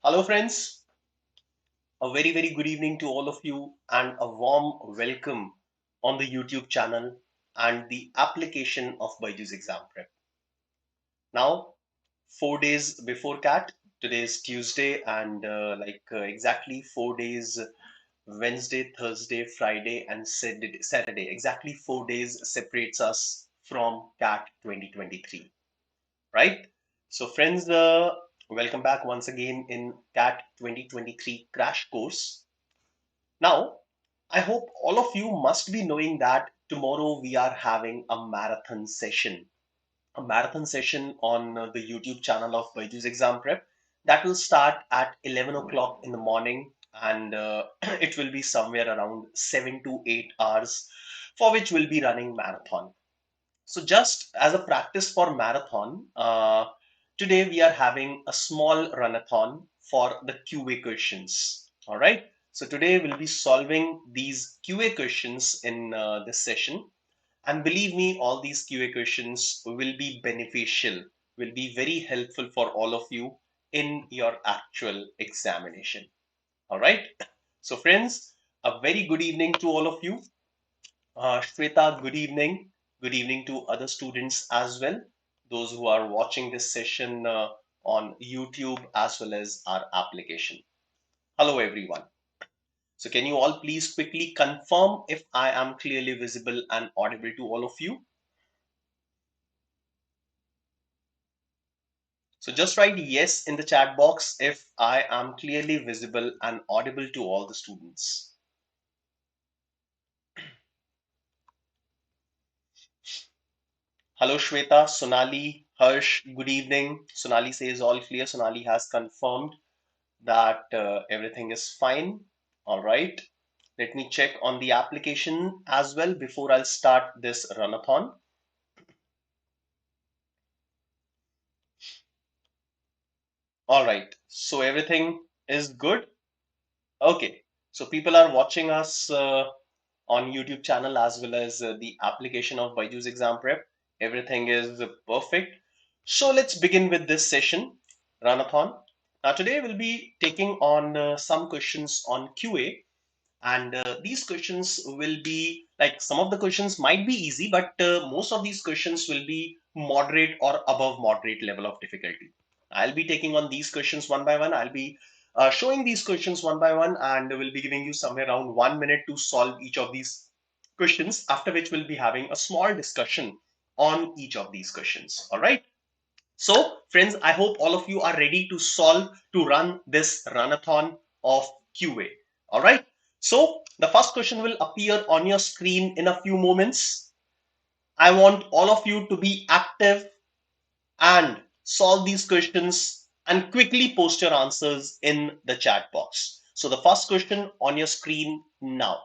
Hello, friends. A very good evening to all of you, and a warm welcome on the YouTube channel and the application of BYJU'S exam prep. Now, 4 days before CAT, today is Tuesday, and exactly 4 days Wednesday, Thursday, Friday, and Saturday. Exactly 4 days separates us from CAT 2023, right? So, friends, welcome back once again in CAT 2023 crash course. Now, I hope all of you must be knowing that tomorrow we are having a marathon session on the YouTube channel of BYJU'S Exam Prep that will start at 11 o'clock in the morning, and it will be somewhere around 7 to 8 hours, for which we'll be running marathon. So just as a practice for marathon, today we are having a small runathon for the QA questions. All right. So today we'll be solving these QA questions in this session. And believe me, all these QA questions will be beneficial, will be very helpful for all of you in your actual examination. All right. So friends, a very good evening to all of you. Shweta, good evening. Good evening to other students as well, those who are watching this session on YouTube as well as our application. Hello, everyone. So can you all please quickly confirm if I am clearly visible and audible to all of you? So just write yes in the chat box if I am clearly visible and audible to all the students. Hello, Shweta, Sonali, Harsh, good evening. Sonali says all clear. Sonali has confirmed that everything is fine. All right. Let me check on the application as well before I'll start this runathon. All right. So everything is good. Okay. So people are watching us on YouTube channel as well as the application of BYJU'S exam prep. Everything is perfect. So let's begin with this session, runathon. Now today we'll be taking on some questions on QA. And these questions will be like some of the questions might be easy, but most of these questions will be moderate or above moderate level of difficulty. I'll be taking on these questions one by one. I'll be showing these questions one by one, and we'll be giving you somewhere around 1 minute to solve each of these questions, after which we'll be having a small discussion on each of these questions. All right. So, friends, I hope all of you are ready to run this runathon of QA. All right. So, the first question will appear on your screen in a few moments. I want all of you to be active and solve these questions and quickly post your answers in the chat box. So, the first question on your screen now.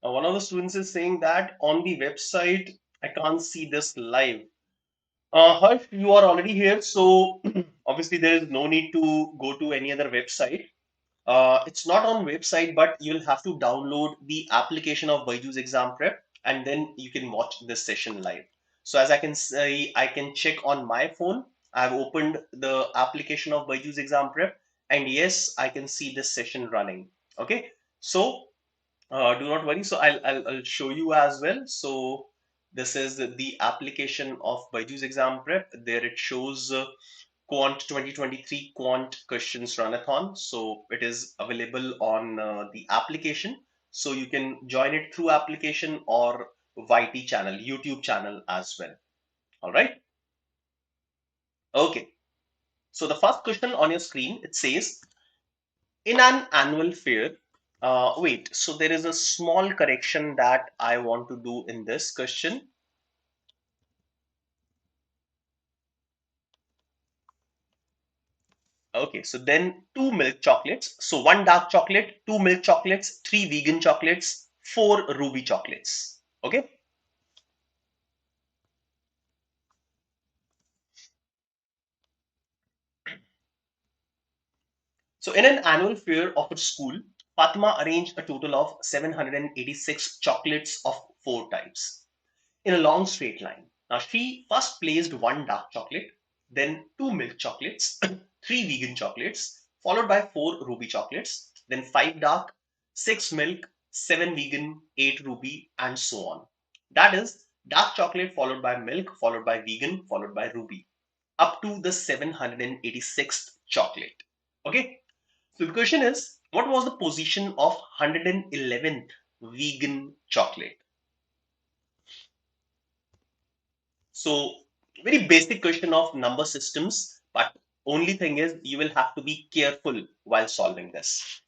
One of the students is saying that on the website, I can't see this live. Harsh, you are already here, so obviously there is no need to go to any other website. It's not on website, but you'll have to download the application of BYJU'S exam prep, and then you can watch this session live. So as I can say, I can check on my phone. I've opened the application of BYJU'S exam prep, and yes, I can see this session running. Okay, so do not worry. So I'll show you as well. So this is the application of BYJU'S exam prep. There it shows Quant 2023 Quant Questions Runathon. So it is available on the application. So you can join it through application or YT channel, YouTube channel as well. All right. Okay. So the first question on your screen, it says, in an annual fair, wait, so there is a small correction that I want to do in this question. Okay, so then two milk chocolates. So one dark chocolate, two milk chocolates, three vegan chocolates, four ruby chocolates. Okay. So in an annual fair of its school, Fatima arranged a total of 786 chocolates of four types in a long straight line. Now she first placed one dark chocolate, then two milk chocolates, three vegan chocolates, followed by four ruby chocolates, then five dark, six milk, seven vegan, eight ruby, and so on. That is dark chocolate followed by milk, followed by vegan, followed by ruby, up to the 786th chocolate. Okay, so the question is, what was the position of 111th vegan chocolate? So very basic question of number systems, but only thing is you will have to be careful while solving this.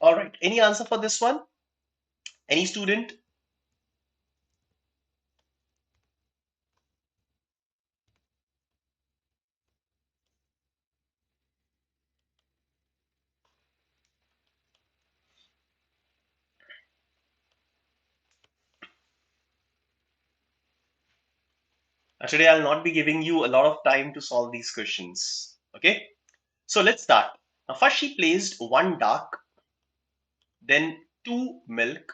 All right, any answer for this one? Any student? Today I'll not be giving you a lot of time to solve these questions. Okay, so let's start. Now first she placed one dark, then two milk,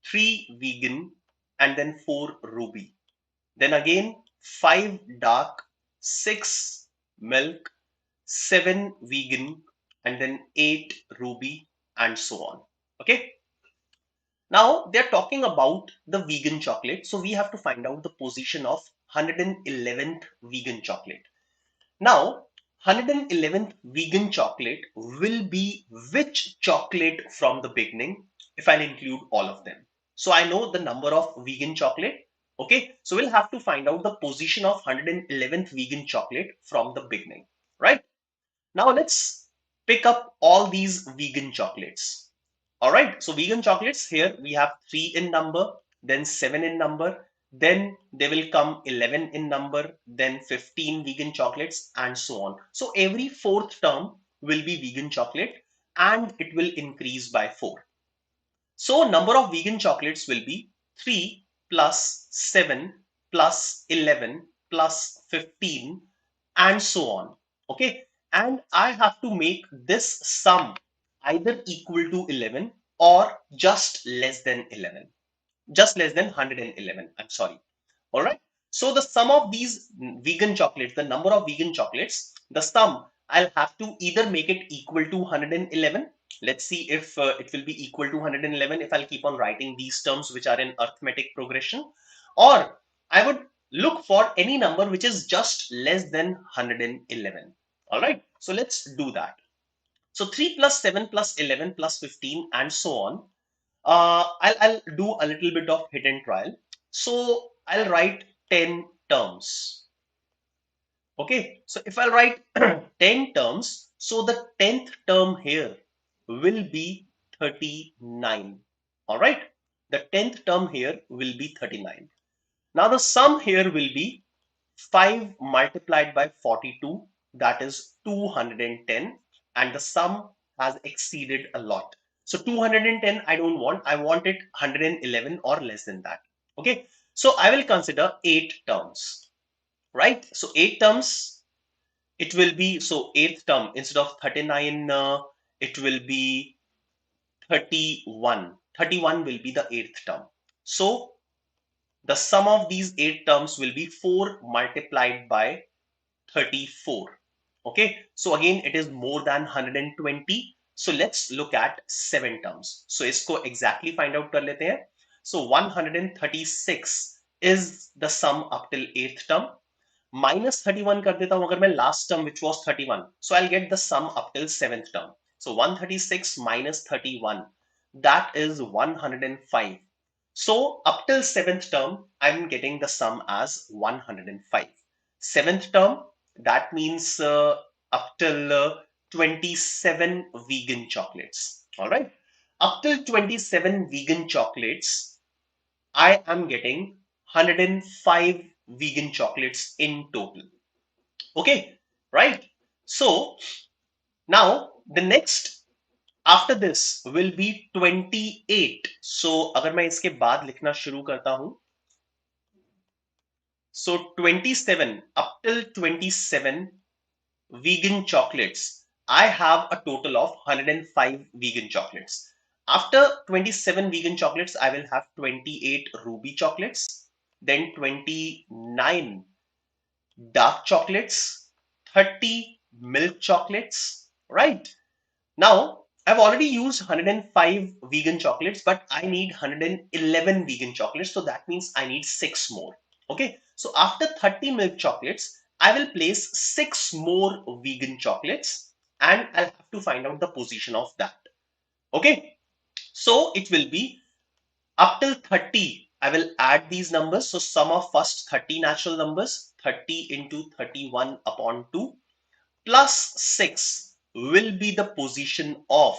three vegan, and then four ruby. Then again, five dark, six milk, seven vegan, and then eight ruby, and so on. Okay. Now they're talking about the vegan chocolate. So we have to find out the position of 111th vegan chocolate. Now, 111th vegan chocolate will be which chocolate from the beginning if I'll include all of them. So I know the number of vegan chocolate. Okay, so we'll have to find out the position of 111th vegan chocolate from the beginning, right? Now let's pick up all these vegan chocolates. All right, so vegan chocolates here we have three in number, then seven in number, then they will come 11 in number, then 15 vegan chocolates, and so on. So every fourth term will be vegan chocolate and it will increase by 4. So number of vegan chocolates will be 3 plus 7 plus 11 plus 15 and so on. Okay. And I have to make this sum either equal to 11 or just less than 11, just less than 111. I'm sorry. All right. So the sum of these vegan chocolates, the number of vegan chocolates, the sum, I'll have to either make it equal to 111. Let's see if it will be equal to 111 if I'll keep on writing these terms which are in arithmetic progression, or I would look for any number which is just less than 111. All right. So let's do that. So 3 plus 7 plus 11 plus 15 and so on. I'll do a little bit of hit and trial. So I'll write 10 terms. Okay, so if I'll write 10 terms, so the 10th term here will be 39. All right, the 10th term here will be 39. Now the sum here will be 5 multiplied by 42, that is 210, and the sum has exceeded a lot. So 210 I don't want, I want it 111 or less than that. Okay, so I will consider 8 terms, right? So 8 terms, it will be, so 8th term instead of 39, it will be 31. 31 will be the 8th term. So the sum of these 8 terms will be 4 multiplied by 34. Okay, so again it is more than 120. So let's look at 7 terms. So isko exactly find out kar lete hain. So 136 is the sum up till 8th term. Minus 31 कर देता हूं अगर मैं last term which was 31. So I'll get the sum up till 7th term. So 136 minus 31, that is 105. So up till 7th term, I'm getting the sum as 105. 7th term, that means up till 27 vegan chocolates. All right. Up till 27 vegan chocolates, I am getting 105 vegan chocolates in total. Okay, right? So now the next after this will be 28. So अगर मैं इसके बाद लिखना शुरू करता हूं, so 27 up till 27 vegan chocolates, I have a total of 105 vegan chocolates. After 27 vegan chocolates, I will have 28 ruby chocolates, then 29 dark chocolates, 30 milk chocolates, right? Now, I've already used 105 vegan chocolates, but I need 111 vegan chocolates. So that means I need 6 more. Okay. So after 30 milk chocolates, I will place 6 more vegan chocolates and I'll have to find out the position of that. Okay. So it will be up till 30, I will add these numbers. So sum of first 30 natural numbers, 30 into 31 upon 2 plus 6 will be the position of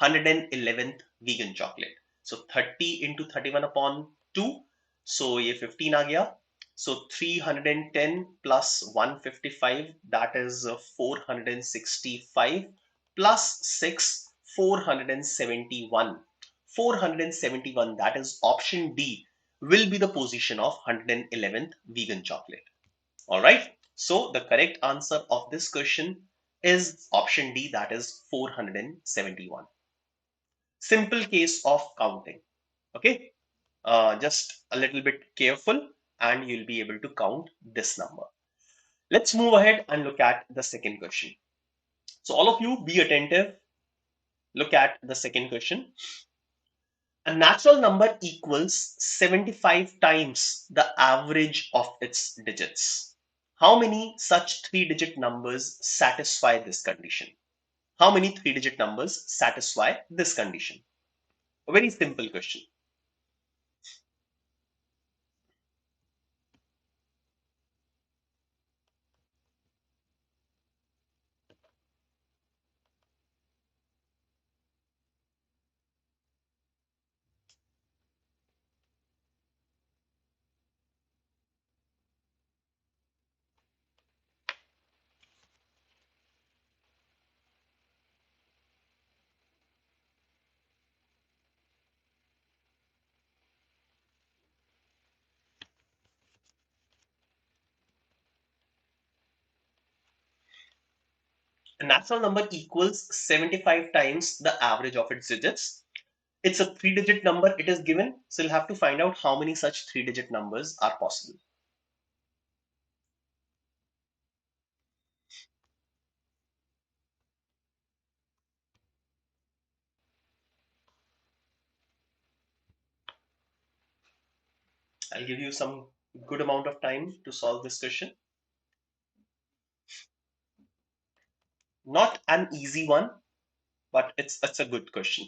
111th vegan chocolate. So 30 into 31 upon 2. So ये 15 आ गया. So 310 plus 155, that is 465 plus 6, 471. 471, that is option D, will be the position of 111th vegan chocolate. All right. So the correct answer of this question is option D, that is 471. Simple case of counting. Okay. Just a little bit careful and you'll be able to count this number. Let's move ahead and look at the second question. So all of you be attentive. Look at the second question. A natural number equals 75 times the average of its digits. How many such 3-digit numbers satisfy this condition? How many 3-digit numbers satisfy this condition? A very simple question. A natural number equals 75 times the average of its digits. It's a 3-digit number, it is given, so you'll have to find out how many such 3-digit numbers are possible. I'll give you some good amount of time to solve this question. Not an easy one, but it's a good question.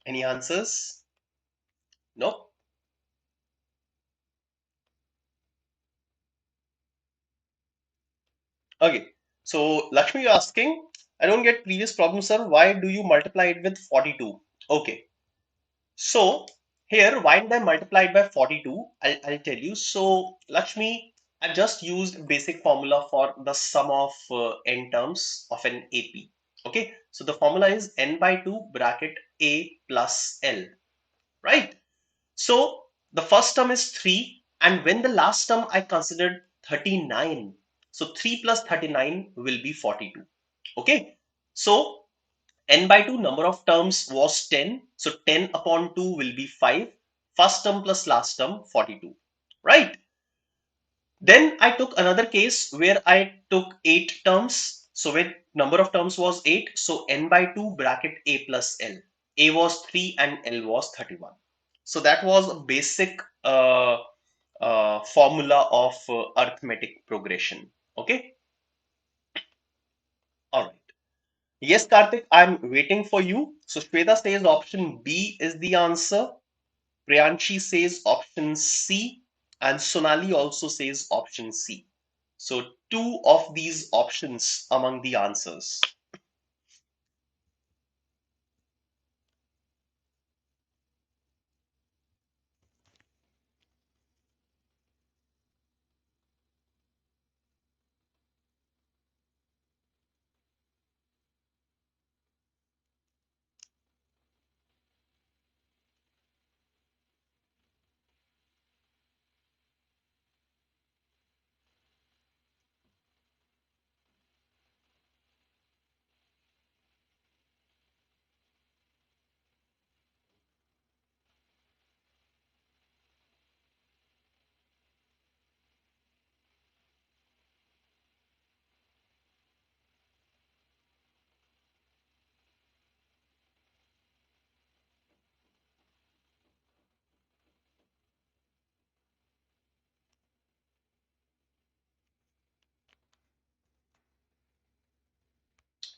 Any answers? No? Okay. So Lakshmi, you're asking, I don't get previous problem, sir. Why do you multiply it with 42? Okay. So here, why did I multiply it by 42? I'll tell you. So Lakshmi, I've just used basic formula for the sum of n terms of an AP. Okay. So the formula is n by 2 bracket a plus l. Right. So the first term is 3, and when the last term I considered 39, so 3 plus 39 will be 42. Okay, so n by 2 number of terms was 10, so 10 upon 2 will be 5. First term plus last term 42. Right. Then I took another case where I took 8 terms. So when number of terms was 8, so n by 2 bracket a plus l. A was 3 and l was 31. So that was a basic formula of arithmetic progression. Okay. All right. Yes, Karthik, I'm waiting for you. So Shweta says option B is the answer. Priyanshi says option C, and Sonali also says option C. So two of these options among the answers.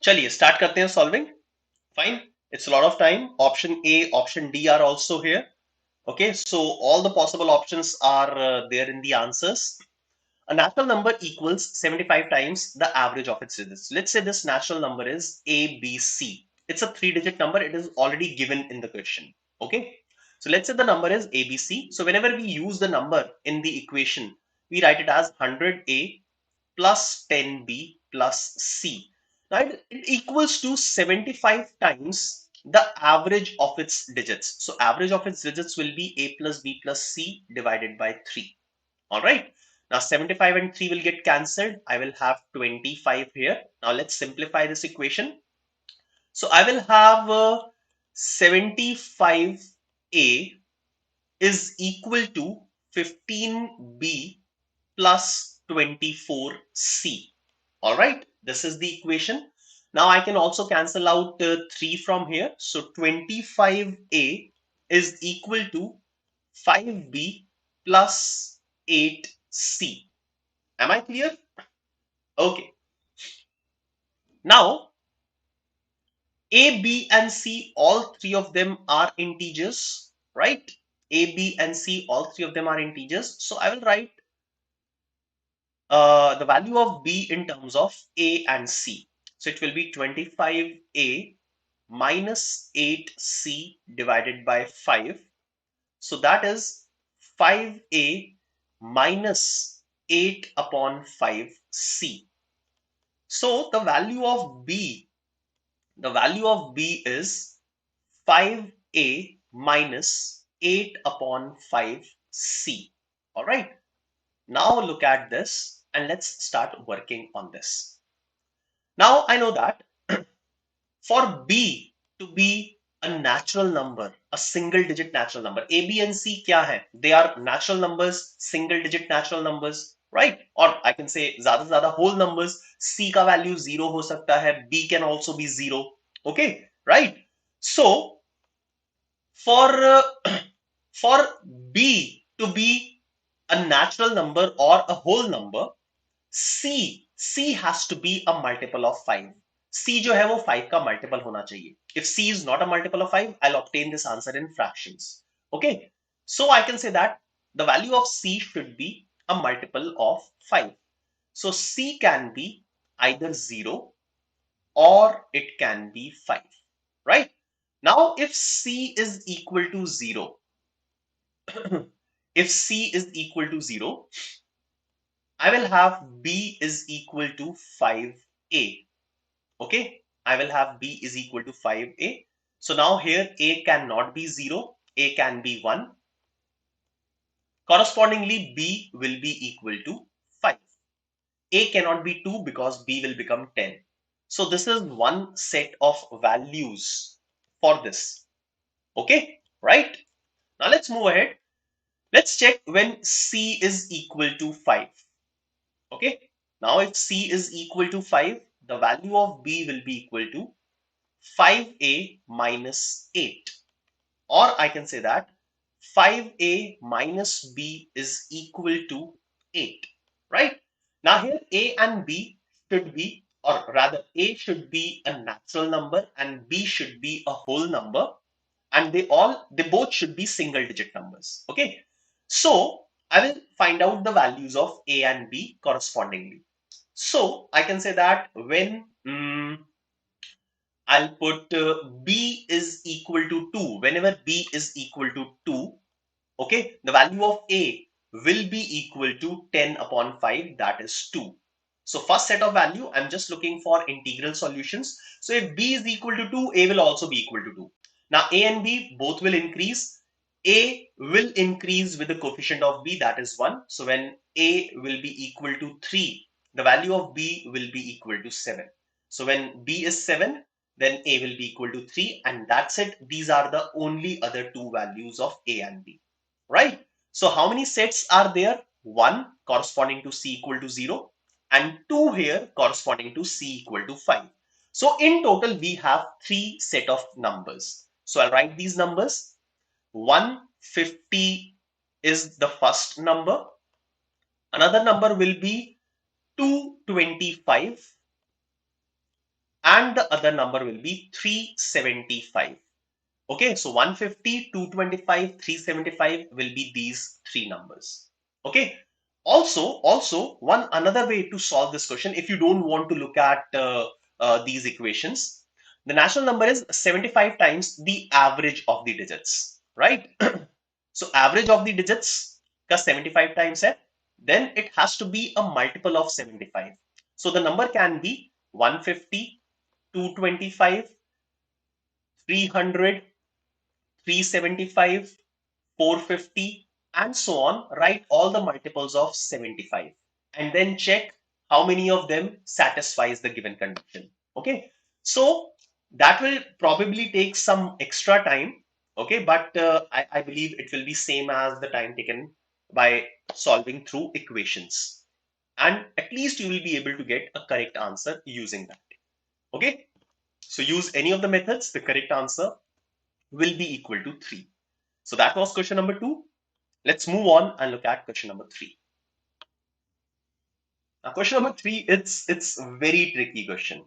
चलिए start करते हैं solving. Fine. It's a lot of time. Option A, option D are also here. Okay, so all the possible options are there in the answers. A natural number equals 75 times the average of its digits. Let's say this natural number is ABC. It's a 3-digit number. It is already given in the question. Okay. So let's say the number is ABC. So whenever we use the number in the equation, we write it as 100A plus 10B plus C. Now it equals to 75 times the average of its digits. So average of its digits will be A plus B plus C divided by 3. All right. Now 75 and 3 will get cancelled. I will have 25 here. Now let's simplify this equation. So I will have 75A is equal to 15B plus 24C. All right. This is the equation. Now I can also cancel out 3 from here. So 25A is equal to 5B plus 8C. Am I clear? Okay. Now, A, B, and C, all three of them are integers, right? A, B, and C, all three of them are integers. So I will write the value of B in terms of A and C. So it will be 25A minus 8C divided by 5. So that is 5A minus 8 upon 5C. So the value of B is 5A minus 8 upon 5C. All right. Now look at this and let's start working on this. Now I know that for B to be a natural number, a single digit natural number, A, B and C क्या है? They are natural numbers, single digit natural numbers, right? Or I can say ज़्यादा से ज़्यादा whole numbers. C का value 0 हो सकता है, B can also be 0. Okay, right? So for for B to be a natural number or a whole number, C has to be a multiple of 5. C जो है वो 5 का multiple होना चाहिए. If C is not a multiple of 5, I'll obtain this answer in fractions. Okay, so I can say that the value of C should be a multiple of 5. So C can be either 0 or it can be 5, right? Now, if C is equal to 0, if C is equal to 0, I will have B is equal to 5A. Okay, I will have B is equal to 5A. So now here A cannot be 0, A can be 1. Correspondingly, B will be equal to 5. A cannot be 2 because B will become 10. So this is one set of values for this. Okay, right? Now let's move ahead. Let's check when C is equal to 5. Okay, now if C is equal to 5, the value of B will be equal to 5A minus 8. Or I can say that 5A minus B is equal to 8. Right? Now here A and B should be, or rather A should be a natural number and B should be a whole number, and they both should be single digit numbers. Okay, so I will find out the values of A and B correspondingly. So I can say that when I'll put B is equal to 2, whenever B is equal to 2, okay, the value of A will be equal to 10 upon 5, that is 2. So first set of value, I'm just looking for integral solutions. So if B is equal to 2, A will also be equal to 2. Now A and B both will increase. A will increase with the coefficient of B, that is 1. So when A will be equal to 3, the value of B will be equal to 7. So when B is 7, then A will be equal to 3, and that's it. These are the only other two values of A and B. Right? So how many sets are there? 1 corresponding to C equal to 0 and 2 here corresponding to C equal to 5. So in total we have 3 set of numbers. So I'll write these numbers. 150 is the first number. Another number will be 225 and the other number will be 375. Okay, so 150, 225, 375 will be these three numbers. Okay. Also, one another way to solve this question, if you don't want to look at these equations, the natural number is 75 times the average of the digits, right? So average of the digits का 75 times है, then it has to be a multiple of 75. So the number can be 150, 225, 300, 375, 450, and so on. Write all the multiples of 75 and then check how many of them satisfies the given condition. Okay, so that will probably take some extra time. Okay, but I believe it will be same as the time taken by solving through equations, and at least you will be able to get a correct answer using that. Okay, so use any of the methods, the correct answer will be equal to 3. So that was question number 2. Let's move on and look at question number 3. Now question number 3, it's a very tricky question.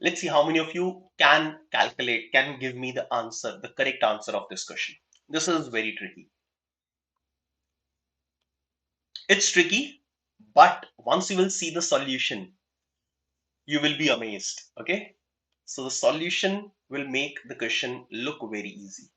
Let's see how many of you can calculate, can give me the answer, the correct answer of this question. This is very tricky. It's tricky, but once you will see the solution, you will be amazed. Okay, so the solution will make the question look very easy.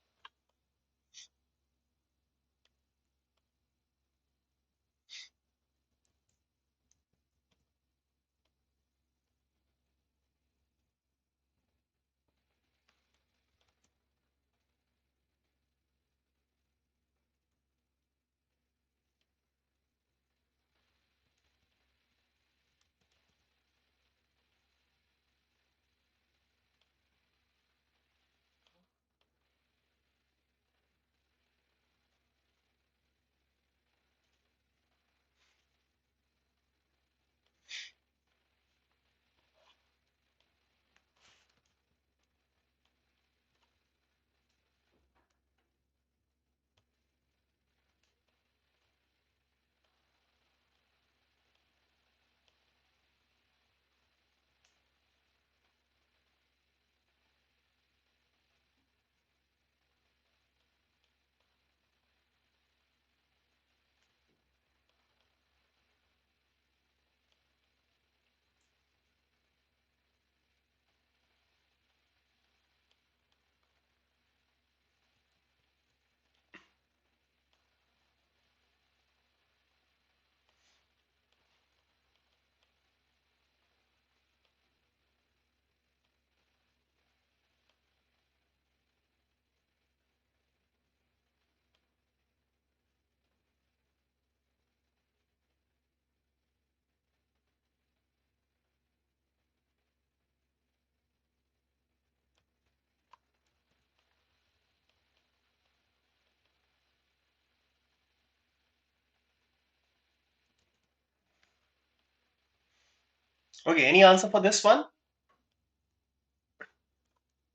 Okay, any answer for this one?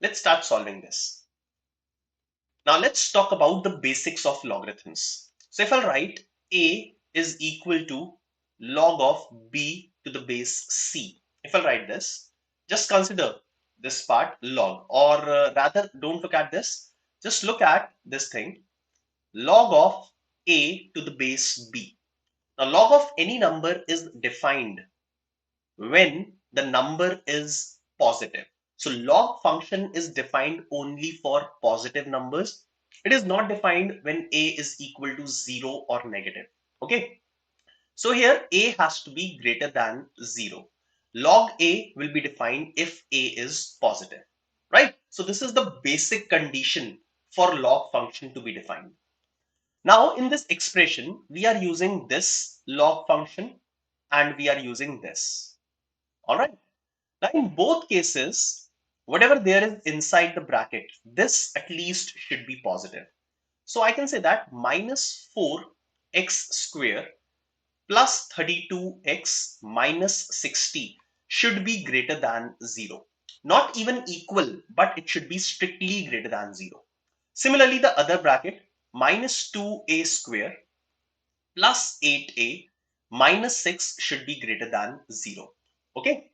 Let's start solving this. Now let's talk about the basics of logarithms. So if I write a is equal to log of b to the base c. If I write this, just consider this part log, or rather don't look at this, just look at this thing, log of a to the base b. Now log of any number is defined when the number is positive. So log function is defined only for positive numbers. It is not defined when a is equal to 0 or negative. Okay. So here a has to be greater than 0. Log a will be defined if a is positive. Right. So this is the basic condition for log function to be defined. Now in this expression, we are using this log function and we are using this. All right. Now, in both cases, whatever there is inside the bracket, this at least should be positive. So I can say that minus 4x square plus 32x minus 60 should be greater than 0. Not even equal, but it should be strictly greater than 0. Similarly, the other bracket, minus 2a square plus 8a minus 6 should be greater than 0. Okay.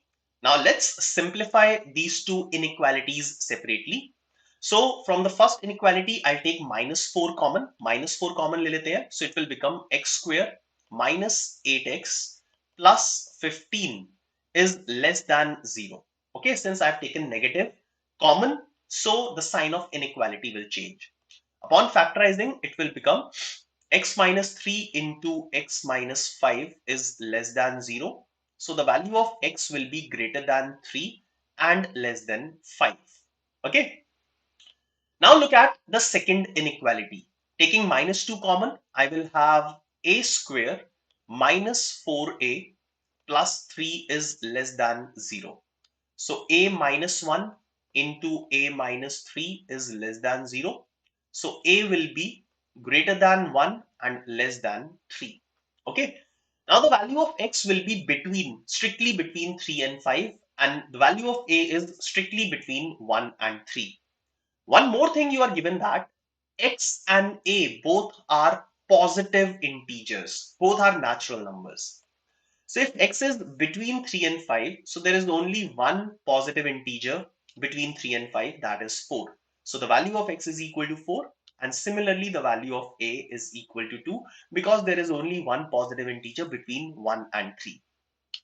Now let's simplify these two inequalities separately. So from the first inequality, I'll take minus 4 common. Minus 4 common ले लेते हैं. So it will become x square minus 8x plus 15 is less than 0. Okay, since I've taken negative common, so the sign of inequality will change. Upon factorizing, it will become x minus 3 into x minus 5 is less than 0. So the value of x will be greater than 3 and less than 5. Okay. Now look at the second inequality. Taking minus 2 common, I will have a square minus 4a plus 3 is less than 0. So a minus 1 into a minus 3 is less than 0. So a will be greater than 1 and less than 3. Okay. Now the value of x will be strictly between 3 and 5, and the value of a is strictly between 1 and 3. One more thing you are given that x and a both are positive integers, both are natural numbers. So if x is between 3 and 5, so there is only one positive integer between 3 and 5, that is 4. So the value of x is equal to 4, and similarly the value of a is equal to 2, because there is only one positive integer between 1 and 3.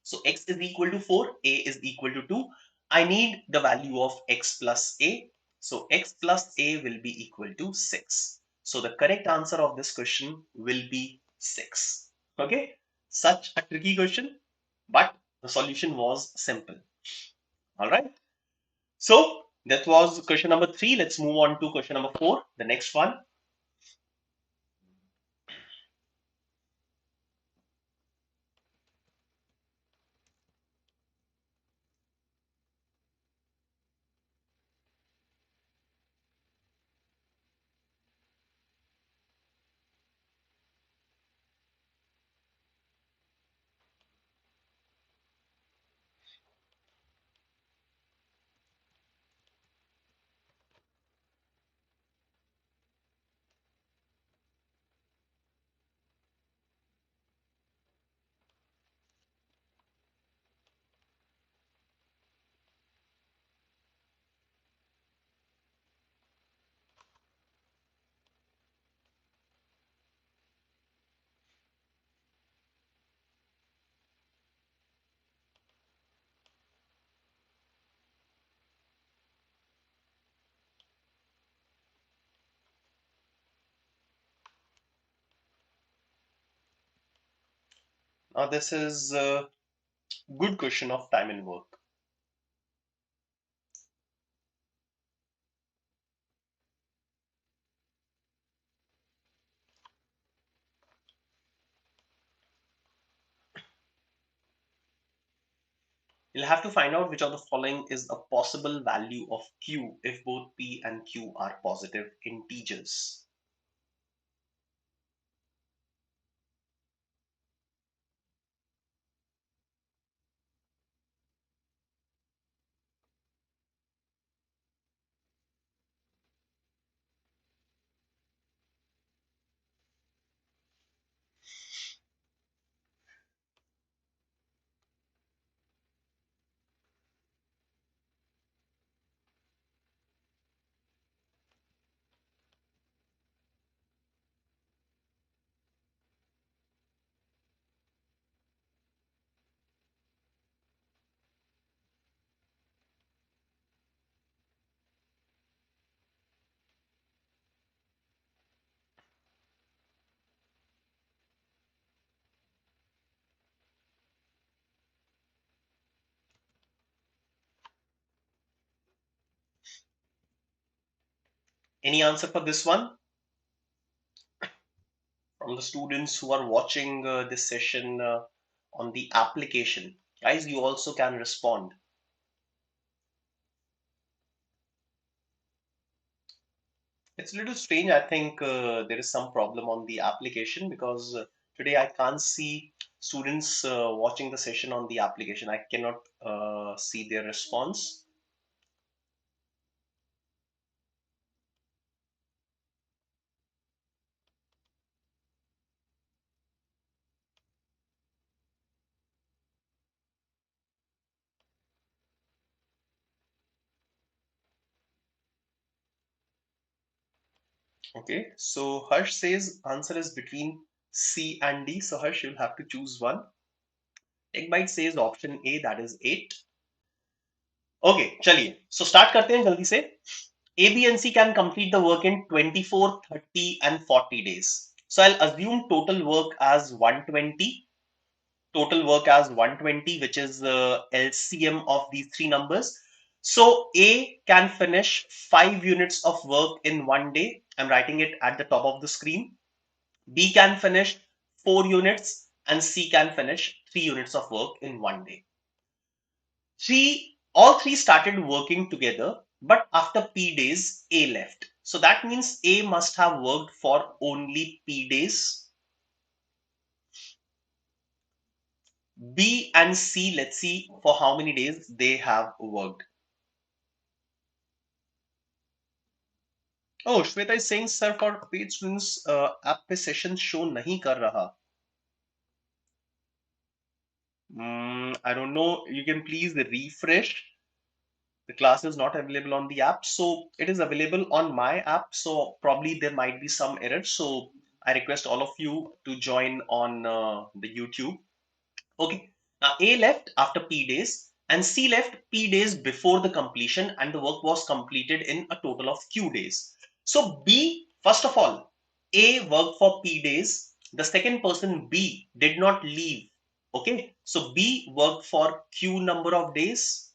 So x is equal to 4, a is equal to 2. I need the value of x plus a. So x plus a will be equal to 6. So the correct answer of this question will be 6. Okay, such a tricky question, but the solution was simple. All right. So that was question number 3. Let's move on to question number 4, the next one. Now this is a good question of time and work. You'll have to find out which of the following is a possible value of q if both p and q are positive integers. Any answer for this one from the students who are watching this session on the application? Guys, you also can respond. It's a little strange. I think there is some problem on the application because today I can't see students watching the session on the application. I cannot see their response. Okay, so Harsh says answer is between C and D. So Harsh, you'll have to choose one. TechBite says option A, that is 8. Okay, चलिए. So start करते हैं जल्दी से. A, B, and C can complete the work in 24, 30, and 40 days. So I'll assume total work as 120. Total work as 120, which is the LCM of these three numbers. So A can finish 5 units of work in one day. I'm writing it at the top of the screen. B can finish 4 units and C can finish 3 units of work in one day. All three started working together, but after P days, A left. So that means A must have worked for only P days. B and C, let's see for how many days they have worked. Oh, Shweta is saying, sir, for paid students, app पे session show नहीं कर रहा. I don't know. You can please refresh. The class is not available on the app, so it is available on my app. So probably there might be some error. So I request all of you to join on the YouTube. Okay. Now A left after P days and C left P days before the completion, and the work was completed in a total of Q days. So B, first of all, A worked for P days. The second person B did not leave. Okay. So B worked for Q number of days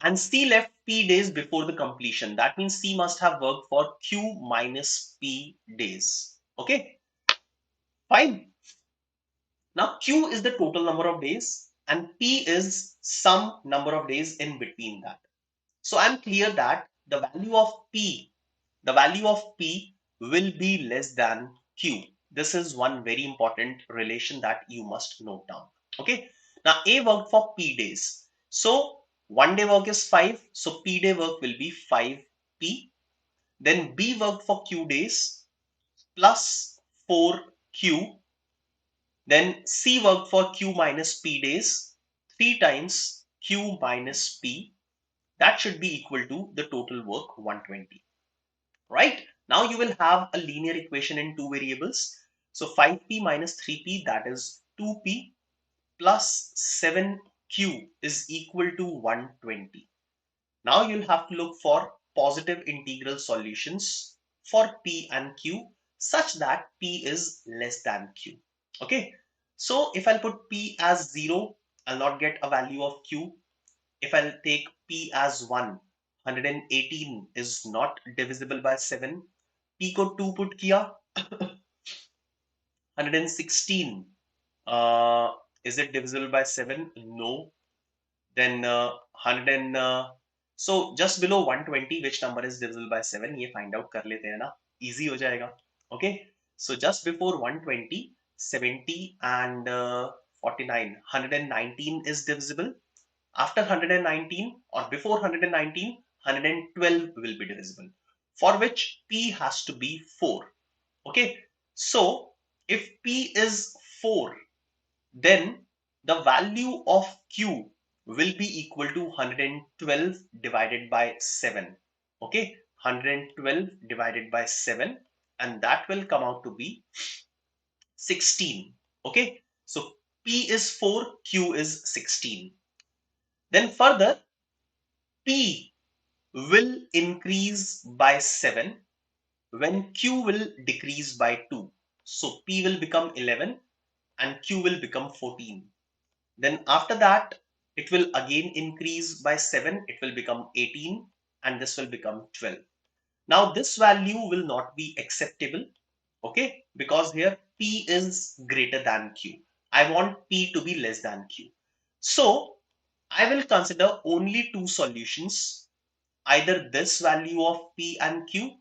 and C left P days before the completion. That means C must have worked for Q minus P days. Okay, fine. Now Q is the total number of days and P is some number of days in between that. So I'm clear that the value of P will be less than Q. This is one very important relation that you must note down. Okay. Now A worked for P days. So one day work is 5. So P day work will be 5P. Then B worked for Q days plus 4Q. Then C worked for Q minus P days 3 times Q minus P. That should be equal to the total work 120. Right? Now you will have a linear equation in two variables. So 5P minus 3P, that is 2P, plus 7Q is equal to 120. Now you'll have to look for positive integral solutions for P and Q such that P is less than Q. Okay. So if I'll put P as 0, I'll not get a value of Q. If I'll take P as 1, 118 is not divisible by 7. P को 2 put किया, 116. Is it divisible by 7? No. Then 100 and so just below 120, which number is divisible by 7? ये find out कर लेते हैं ना. Easy हो जाएगा. Okay. So just before 120, 70 and 49, 119 is divisible. After 119 or before 119, 112 will be divisible, for which P has to be 4. Okay. So if P is 4, then the value of Q will be equal to 112 divided by 7. Okay, 112 divided by 7, and that will come out to be 16. Okay, so P is 4, Q is 16. Then further, P will increase by 7 when Q will decrease by 2. So P will become 11 and Q will become 14. Then after that, it will again increase by 7. It will become 18 and this will become 12. Now this value will not be acceptable, okay, because here P is greater than Q. I want P to be less than Q. So I will consider only two solutions, either this value of P and Q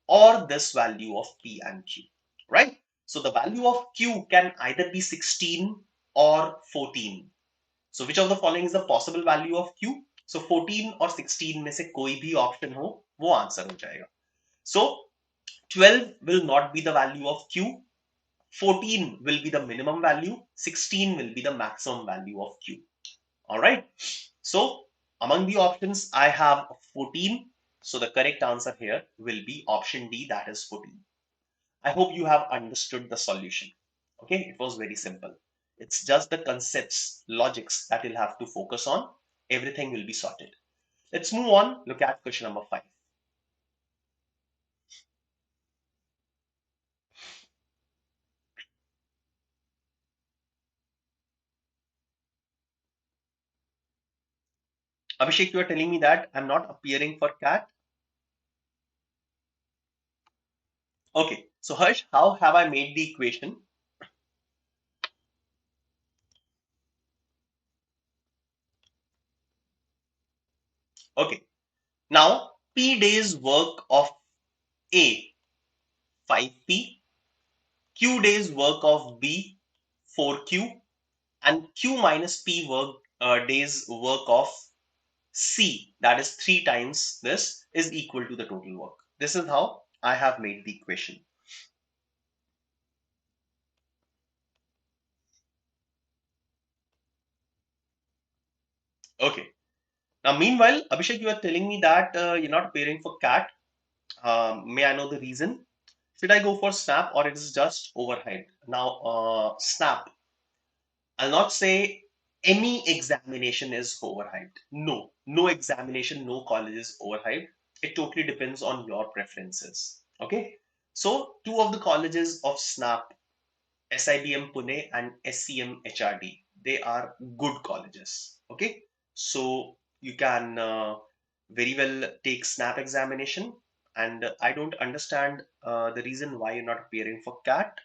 or this value of P and Q, right? So the value of Q can either be 16 or 14. So which of the following is the possible value of Q? So 14 और 16 में से कोई भी option हो वो answer हो जाएगा. So 12 will not be the value of Q. 14 will be the minimum value. 16 will be the maximum value of Q. All right. So among the options, I have 14. So the correct answer here will be option D, that is 14. I hope you have understood the solution. Okay, it was very simple. It's just the concepts, logics that you'll have to focus on. Everything will be sorted. Let's move on. Look at question number 5. Abhishek, you are telling me that I'm not appearing for cat. Okay, so Harsh, how have I made the equation? Okay, now P days work of A, 5P, Q days work of B, 4Q, and Q minus P days work of C, that is 3 times this, is equal to the total work. This is how I have made the equation. Okay. Now, meanwhile, Abhishek, you are telling me that you're not pairing for cat. May I know the reason? Should I go for snap or it is just overhyped? Now, snap, I'll not say any examination is overhyped. No, no examination, no college is overhyped. It totally depends on your preferences. Okay. So, two of the colleges of snap, SIBM Pune and SCM HRD, they are good colleges. Okay. So, you can very well take snap examination. And I don't understand the reason why you're not appearing for CAT.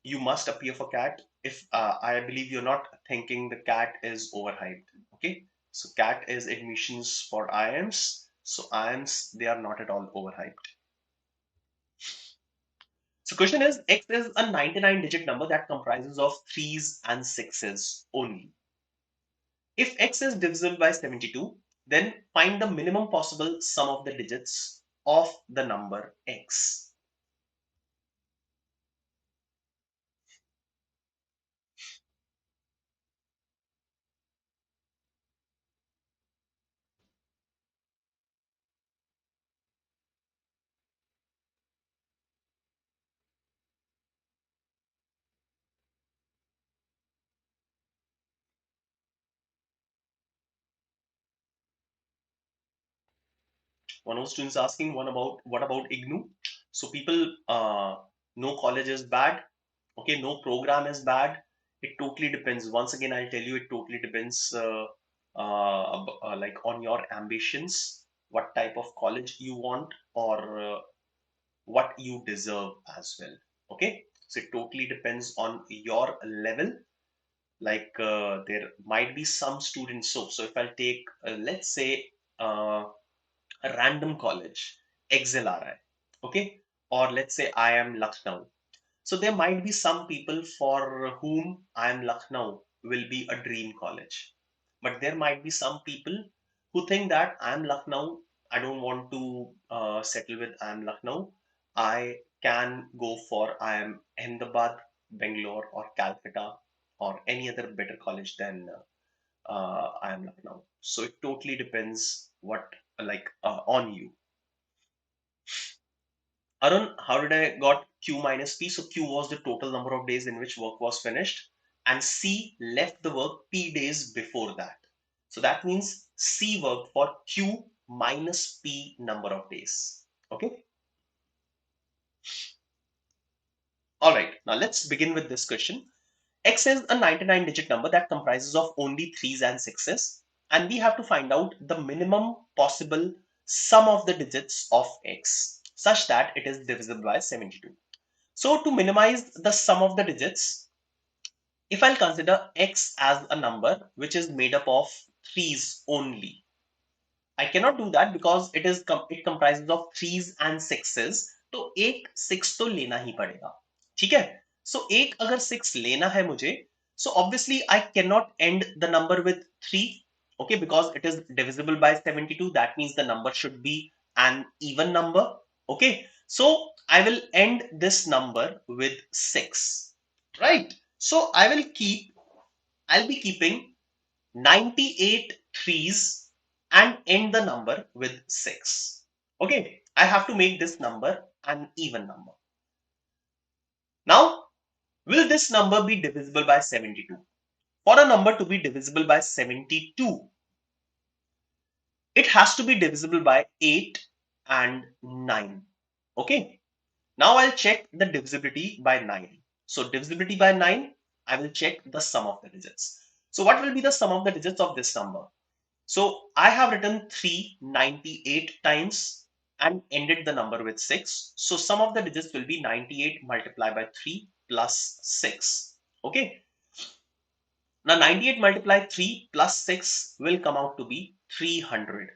You must appear for cat if I believe you're not thinking the cat is overhyped. Okay, so cat is admissions for IIMs, so IIMs, they are not at all overhyped. So question is, X is a 99 digit number that comprises of threes and sixes only. If X is divisible by 72, then find the minimum possible sum of the digits of the number X. One of the students asking, what about IGNU? So people, no college is bad. Okay, no program is bad. It totally depends. Once again, I'll tell you, it totally depends like on your ambitions, what type of college you want, or what you deserve as well. Okay, so it totally depends on your level. Like there might be some students. So if I'll take, let's say, a random college, XLRI, okay, or let's say I am Lucknow. So there might be some people for whom I am Lucknow will be a dream college. But there might be some people who think that I am Lucknow, I don't want to settle with I am Lucknow. I can go for I am Ahmedabad, Bangalore, or Calcutta, or any other better college than I am Lucknow. So it totally depends what like on you. Arun, how did I got Q minus P? So Q was the total number of days in which work was finished, and C left the work P days before that. So that means C worked for Q minus P number of days. Okay. All right. Now let's begin with this question. X is a 99 digit number that comprises of only threes and sixes, and we have to find out the minimum possible sum of the digits of x such that it is divisible by 72. So to minimize the sum of the digits, if I'll consider x as a number which is made up of threes only, I cannot do that because it comprises of threes and sixes. तो एक six तो लेना ही पड़ेगा, ठीक है? So एक अगर six लेना है मुझे, so obviously I cannot end the number with 3, okay, because it is divisible by 72. That means the number should be an even number, okay? So I will end this number with 6, right? So I'll be keeping 98 threes and end the number with 6. Okay, I have to make this number an even number. Now, will this number be divisible by 72? For a number to be divisible by 72, it has to be divisible by 8 and 9. Okay, now I'll check the divisibility by 9. So divisibility by 9, I will check the sum of the digits. So what will be the sum of the digits of this number? So I have written 398 times and ended the number with 6. So sum of the digits will be 98 multiplied by 3 plus 6. Okay. Now 98 multiplied 3 plus 6 will come out to be 300.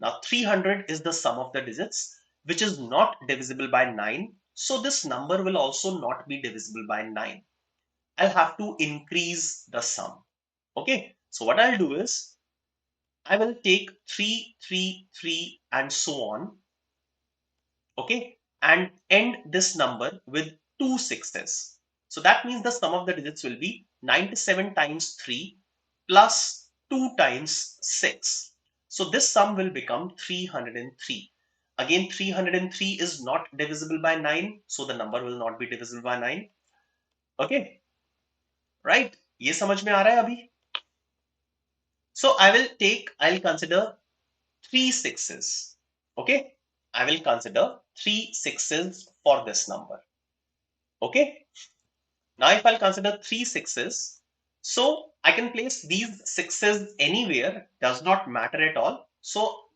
Now 300 is the sum of the digits which is not divisible by 9. So this number will also not be divisible by 9. I'll have to increase the sum. Okay. So what I'll do is I will take 3, 3, 3 and so on, okay, and end this number with two sixes. So that means the sum of the digits will be 97 times 3 plus 2 times 6. So this sum will become 303. Again, 303 is not divisible by 9, so the number will not be divisible by 9. Okay, right? ये समझ में आ रहा है अभी? So I'll consider 3 sixes. Okay, I will consider 3 sixes for this number. Okay, now if I'll consider 3 sixes, so I can place these sixes anywhere, does not matter at all. So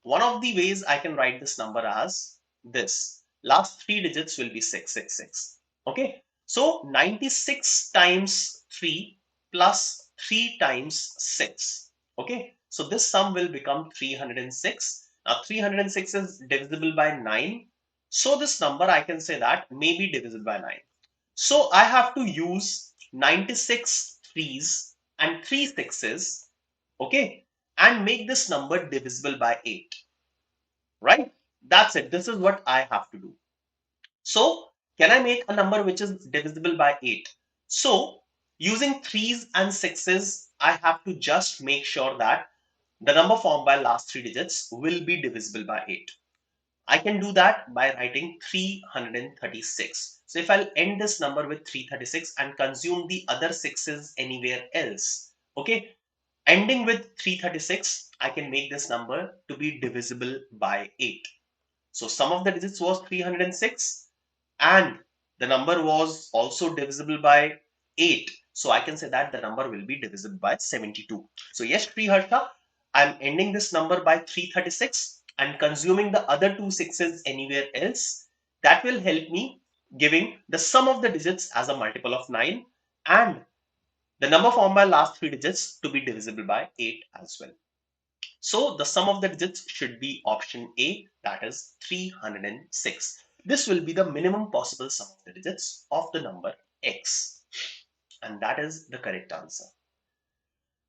one of the ways I can write this number as this. Last three digits will be 666. Okay, so 96 times 3 plus 3 times 6. Okay, so this sum will become 306. Now 306 is divisible by 9. So this number I can say that may be divisible by 9. So I have to use 96 threes and 3 sixes, okay, and make this number divisible by 8, right? That's it. This is what I have to do. So can I make a number which is divisible by 8? So using threes and sixes, I have to just make sure that the number formed by last three digits will be divisible by 8. I can do that by writing 336. So if I'll end this number with 336 and consume the other sixes anywhere else, okay, ending with 336, I can make this number to be divisible by 8. So sum of the digits was 306 and the number was also divisible by 8. So I can say that the number will be divisible by 72. So yes, Sriharsha, I'm ending this number by 336 and consuming the other two sixes anywhere else. That will help me giving the sum of the digits as a multiple of 9 and the number formed by last three digits to be divisible by 8 as well. So the sum of the digits should be option A, that is 306. This will be the minimum possible sum of the digits of the number x. And that is the correct answer.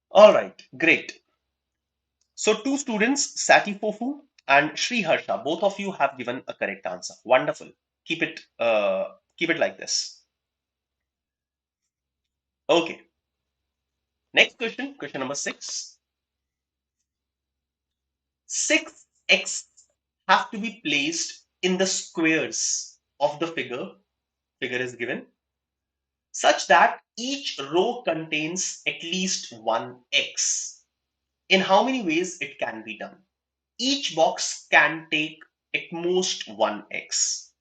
All right, great. So two students, Sati Fofu and Sri Harsha, both of you have given a correct answer. Wonderful. Keep it like this. Okay. Next question, question number 6. 6x have to be placed in the squares of the figure is given such that each row contains at least one x. In how many ways it can be done? Each box can take at most one x.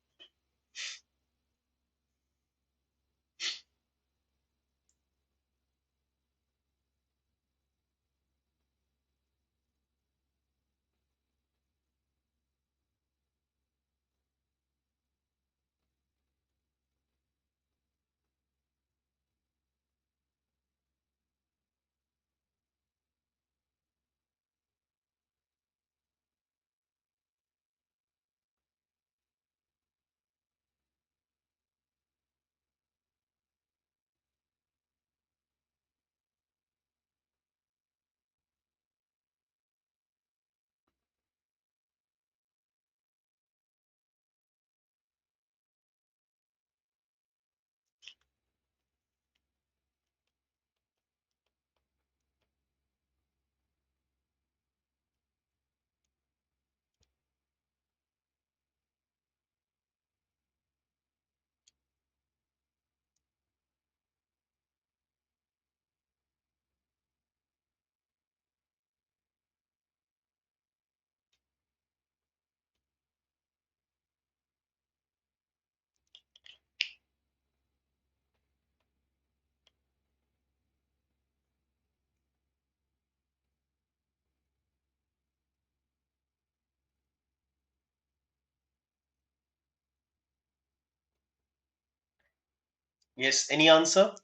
Yes, any answer?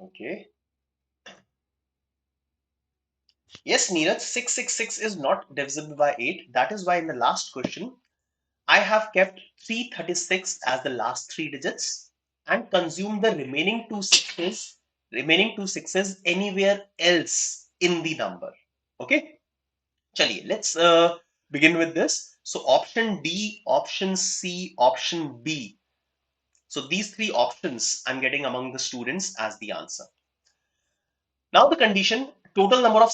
Okay. Yes, Neeraj, 666 is not divisible by 8. That is why in the last question, I have kept 336 as the last three digits and consumed the remaining two sixes anywhere else in the number. Okay, chaliye, let's begin with this. So option D, option C, option B. So these three options I'm getting among the students as the answer. Now the condition, total number of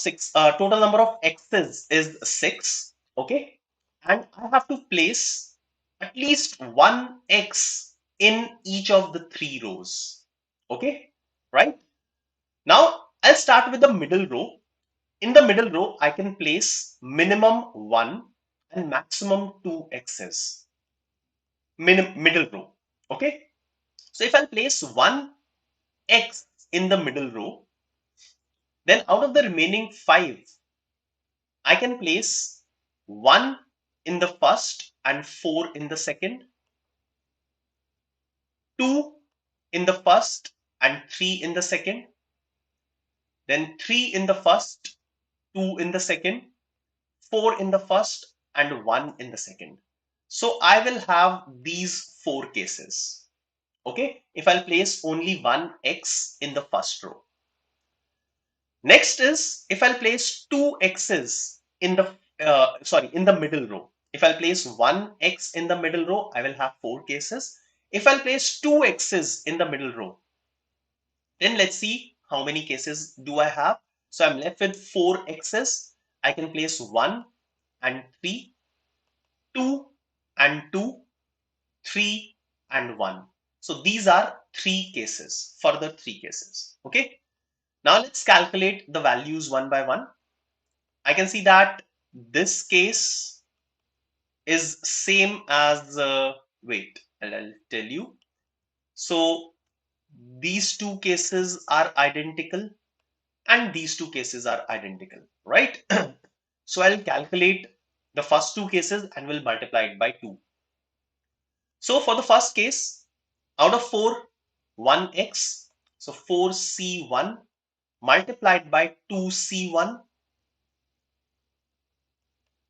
x's is 6. Okay, and I have to place at least one x in each of the three rows. Okay, right? Now I'll start with the middle row. In the middle row, I can place minimum 1 and maximum 2 x's. Middle row. Okay, so if I'll place one x in the middle row, then out of the remaining 5, I can place 1 in the first and 4 in the second, 2 in the first and 3 in the second, then 3 in the first, 2 in the second, 4 in the first, and 1 in the second. So I will have these 4 cases. Okay, if I'll place only one x in the first row. Next is if I'll place two x's in the in the middle row. If I'll place one x in the middle row, I will have 4 cases. If I'll place two x's in the middle row, then let's see how many cases do I have. So I'm left with 4 x's. I can place 1 and 3, 2 and 2, 3 and 1. So these are 3 cases, further 3 cases. Okay. Now let's calculate the values one by one. I can see that this case is same as, wait, I'll tell you. So these two cases are identical and these two cases are identical, right? So I'll calculate the first two cases and will multiply it by 2. So for the first case, out of 4, 1x, so 4c1 multiplied by 2c1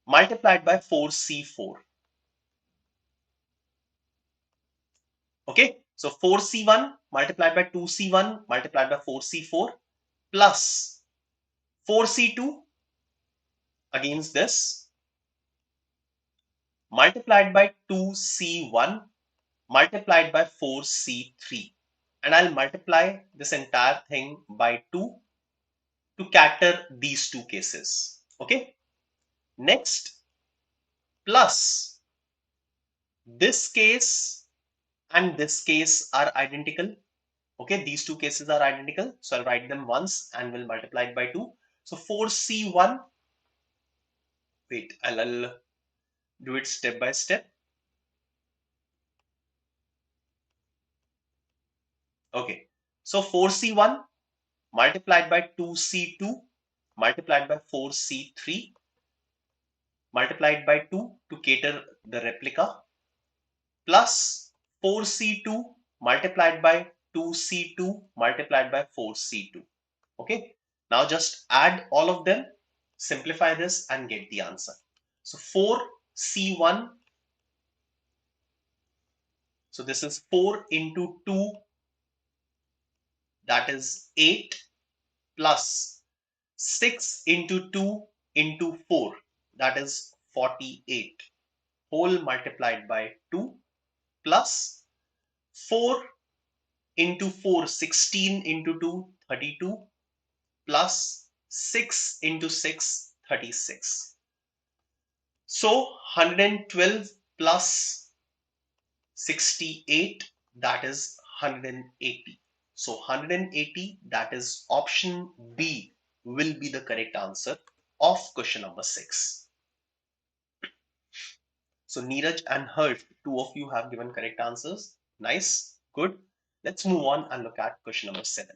multiplied by 4c4. Okay, so 4c1 multiplied by 2c1 multiplied by 4c4 plus 4c2 against this multiplied by 2c1 multiplied by 4c3, and I'll multiply this entire thing by 2 to cater these two cases. Okay, next plus this case and this case are identical. Okay, these two cases are identical, so I'll write them once and will multiply it by 2. So 4c1, wait, I'll do it step by step. Okay, so 4c1 multiplied by 2c2 multiplied by 4c3 multiplied by 2 to cater the replica plus 4c2 multiplied by 2c2 multiplied by 4c2. Okay, now just add all of them, simplify this and get the answer. So 4c1, so this is 4 into 2, that is 8, plus 6 into 2 into 4, that is 48, whole multiplied by 2, plus 4 into 4, 16 into 2, 32, plus 6 into 6, 36. So 112 plus 68, that is 180. So 180, that is option B, will be the correct answer of question number 6. So Neeraj and Harsh, two of you have given correct answers. Nice, good. Let's move on and look at question number 7.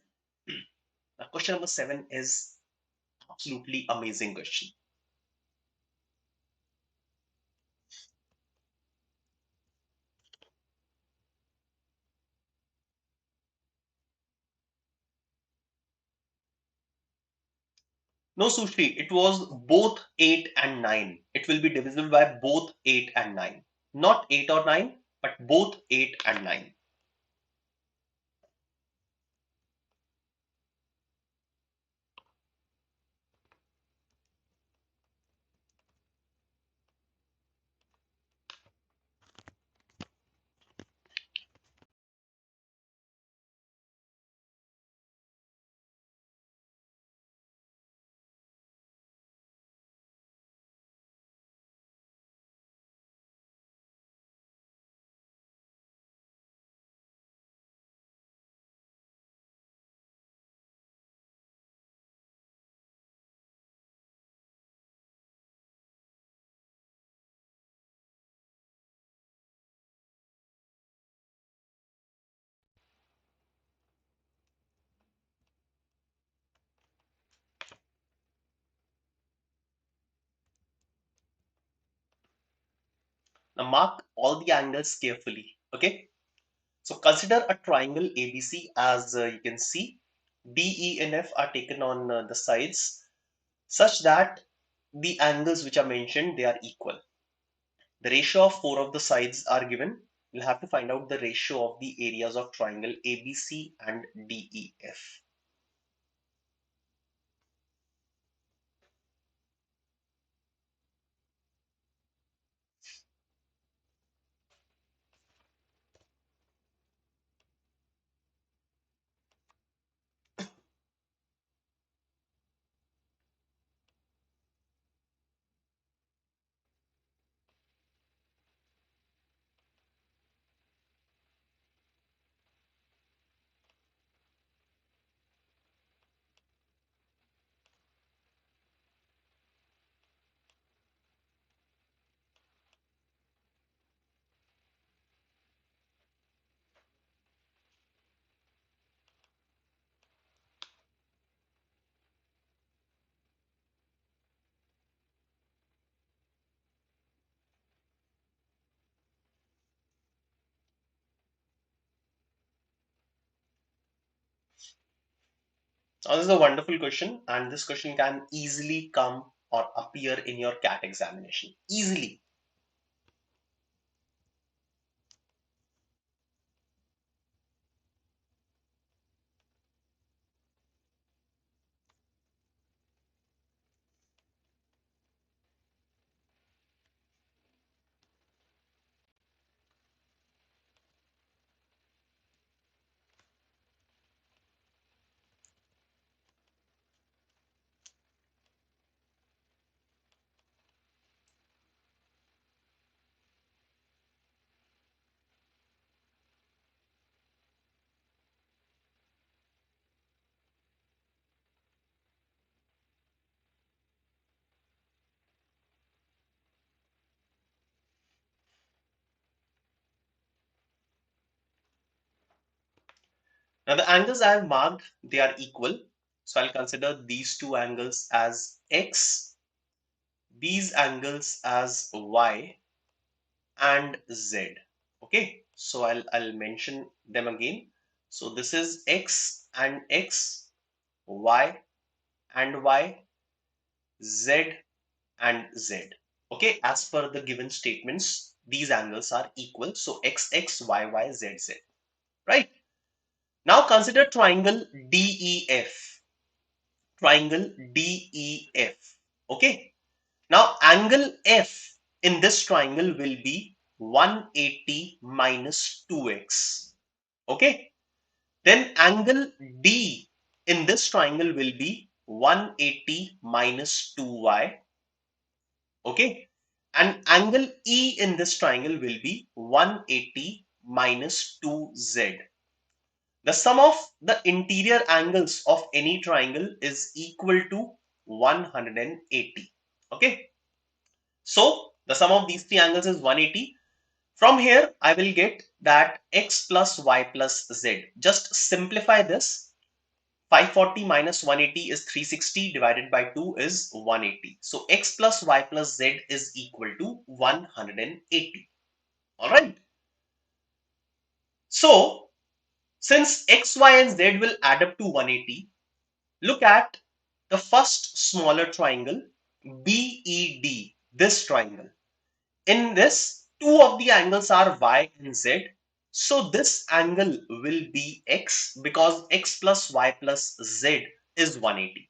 Now, question number 7 is absolutely amazing question. No, Sushri, it was both 8 and 9. It will be divisible by both 8 and 9. Not 8 or 9, but both 8 and 9. Now mark all the angles carefully. Okay. So consider a triangle ABC as you can see. D, E, and F are taken on the sides such that the angles which are mentioned, they are equal. The ratio of 4 of the sides are given. We'll have to find out the ratio of the areas of triangle ABC and DEF. Now, this is a wonderful question, and this question can easily come or appear in your CAT examination. Easily. Now, the angles I have marked, they are equal. So I'll consider these two angles as X, these angles as Y, and Z. Okay, so I'll mention them again. So this is X and X, Y and Y, Z and Z. Okay, as per the given statements, these angles are equal. So X, X, Y, Y, Z, Z. Right? Now consider triangle DEF. Triangle DEF. Okay. Now angle F in this triangle will be 180 minus 2x. Okay. Then angle D in this triangle will be 180 minus 2y. Okay. And angle E in this triangle will be 180 minus 2z. The sum of the interior angles of any triangle is equal to 180. Okay. So the sum of these three angles is 180. From here, I will get that x plus y plus z. Just simplify this. 540 minus 180 is 360 divided by 2 is 180. So x plus y plus z is equal to 180. All right. So since x, y and z will add up to 180, look at the first smaller triangle BED, this triangle. In this, two of the angles are y and z. So this angle will be x because x plus y plus z is 180.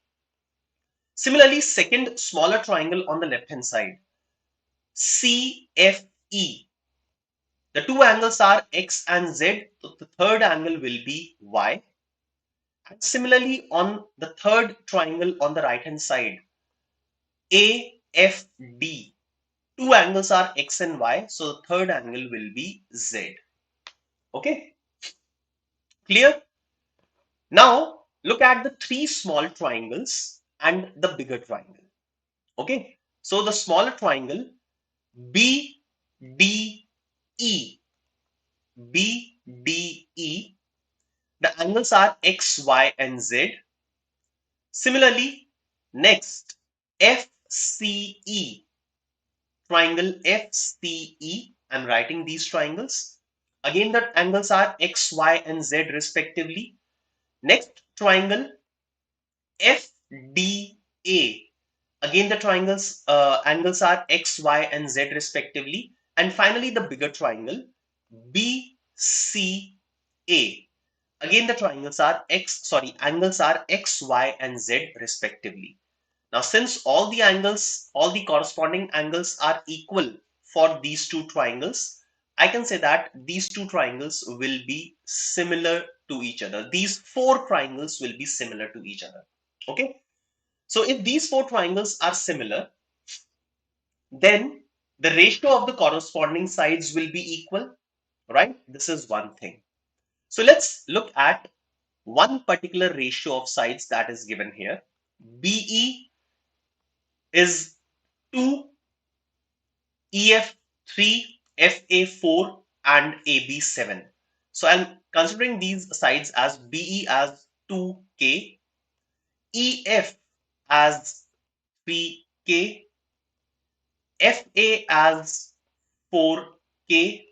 Similarly, second smaller triangle on the left hand side, CFE. The two angles are x and z. So the third angle will be y. And similarly, on the third triangle on the right hand side, AFD. Two angles are x and y. So the third angle will be z. Okay, clear? Now look at the three small triangles and the bigger triangle. Okay, so the smaller triangle BDE, BDE, the angles are x, y, and z. Similarly, next FCE, triangle FCE, I'm writing these triangles. Again, the angles are x, y, and z respectively. Next triangle FDA. Again, the triangles angles are x, y, and z respectively. And finally, the bigger triangle BCA. Again, the angles are x, y, and z respectively. Now, since all the corresponding angles are equal for these two triangles, I can say that these two triangles will be similar to each other. These four triangles will be similar to each other. Okay. So if these four triangles are similar, then the ratio of the corresponding sides will be equal, right? This is one thing. So let's look at one particular ratio of sides that is given here. BE is 2, EF3, FA4, and AB7. So I'm considering these sides as BE as 2K, EF as 3K, FA as 4K,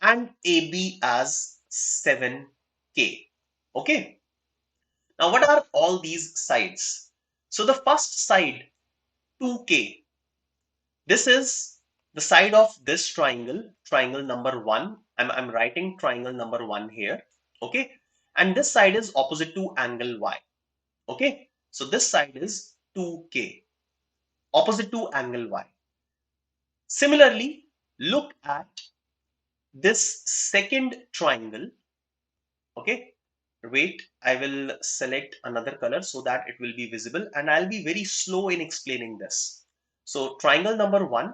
and AB as 7K. Okay. Now, what are all these sides? So the first side, 2K, this is the side of this triangle, triangle number 1. I'm writing triangle number 1 here. Okay. And this side is opposite to angle Y. Okay. So this side is 2K, opposite to angle Y. Similarly, look at this second triangle. Okay. Wait, I will select another color so that it will be visible, and I'll be very slow in explaining this. So triangle number 1,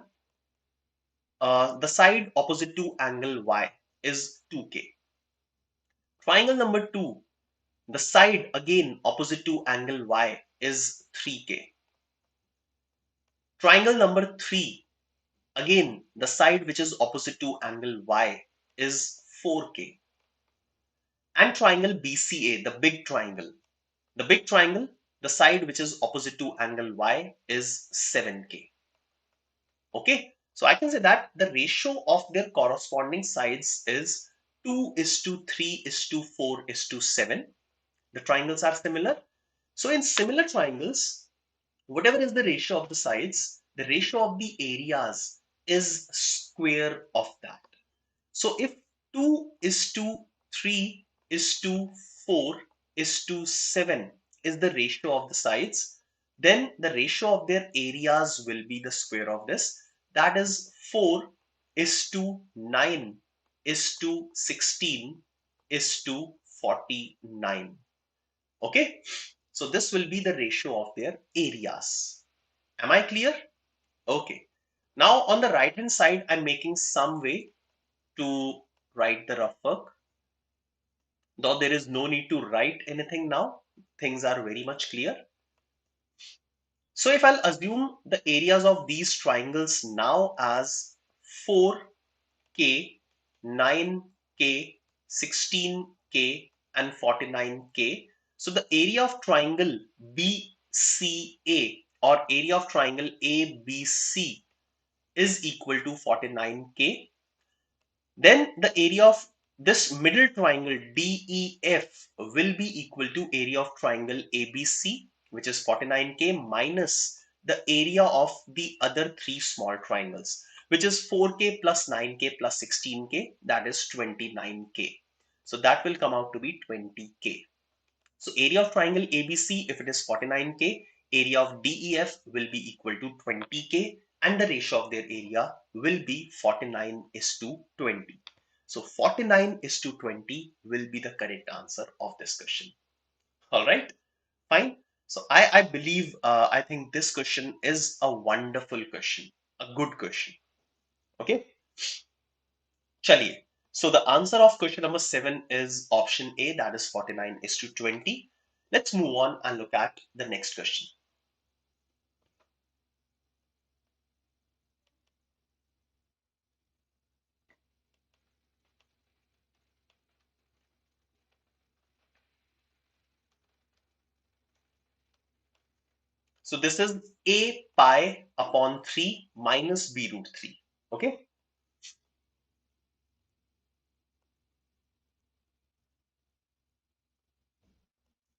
the side opposite to angle Y is 2K. Triangle number 2, the side again opposite to angle Y is 3K. Triangle number 3, again the side which is opposite to angle Y is 4K. And triangle BCA, the big triangle. The big triangle, the side which is opposite to angle Y is 7K. Okay, so I can say that the ratio of their corresponding sides is 2 is to 3 is to 4 is to 7. The triangles are similar. So in similar triangles, whatever is the ratio of the sides, the ratio of the areas is square of that. So if 2 is to 3 is to 4 is to 7 is the ratio of the sides, then the ratio of their areas will be the square of this. That is 4 is to 9 is to 16 is to 49. Okay, so this will be the ratio of their areas. Am I clear? Okay. Now on the right hand side, I'm making some way to write the rough work. Though there is no need to write anything now, things are very much clear. So if I'll assume the areas of these triangles now as 4K, 9K, 16K and 49K. So the area of triangle BCA or area of triangle ABC is equal to 49K. Then the area of this middle triangle DEF will be equal to area of triangle ABC, which is 49K minus the area of the other three small triangles, which is 4K plus 9K plus 16K, that is 29K. So that will come out to be 20K. So area of triangle ABC, if it is 49K, area of DEF will be equal to 20K and the ratio of their area will be 49 is to 20. So 49 is to 20 will be the correct answer of this question. All right, fine. So I believe, I think this question is a wonderful question, a good question. Okay, chaliye. So the answer of question number 7 is option A, that is 49 is to 20. Let's move on and look at the next question. So this is A pi upon 3 minus B root 3. Okay.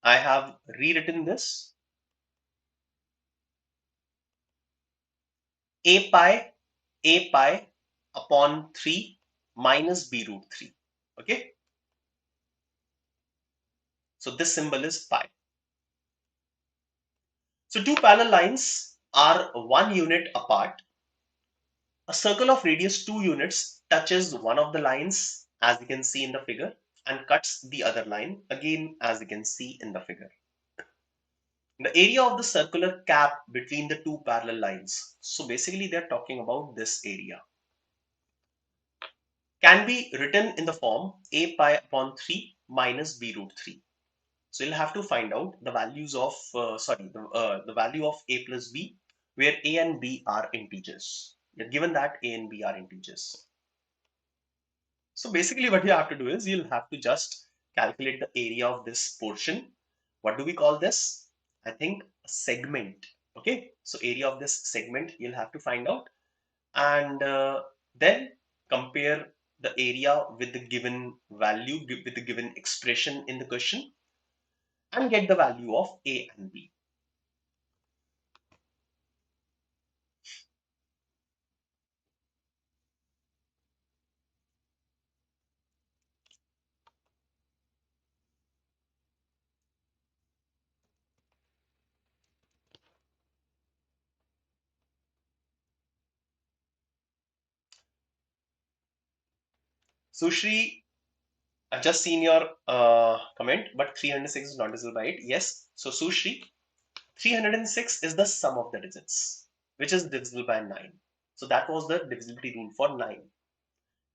I have rewritten this. A pi upon 3 minus B root 3. Okay. So this symbol is pi. So two parallel lines are 1 unit apart. A circle of radius 2 units touches one of the lines, as you can see in the figure, and cuts the other line, again as you can see in the figure. The area of the circular cap between the two parallel lines. So basically they're talking about this area. Can be written in the form A pi upon 3 minus B root 3. So you'll have to find out the values of, the value of A plus B, where A and B are integers. You're given that A and B are integers. So basically what you have to do is you'll have to just calculate the area of this portion. What do we call this? I think a segment. Okay, so area of this segment you'll have to find out, and then compare the area with the given value, with the given expression in the question, and get the value of A and B. Sushri, I've just seen your comment, but 306 is not divisible by 8. Yes, so Sushri, 306 is the sum of the digits, which is divisible by 9. So that was the divisibility rule for 9.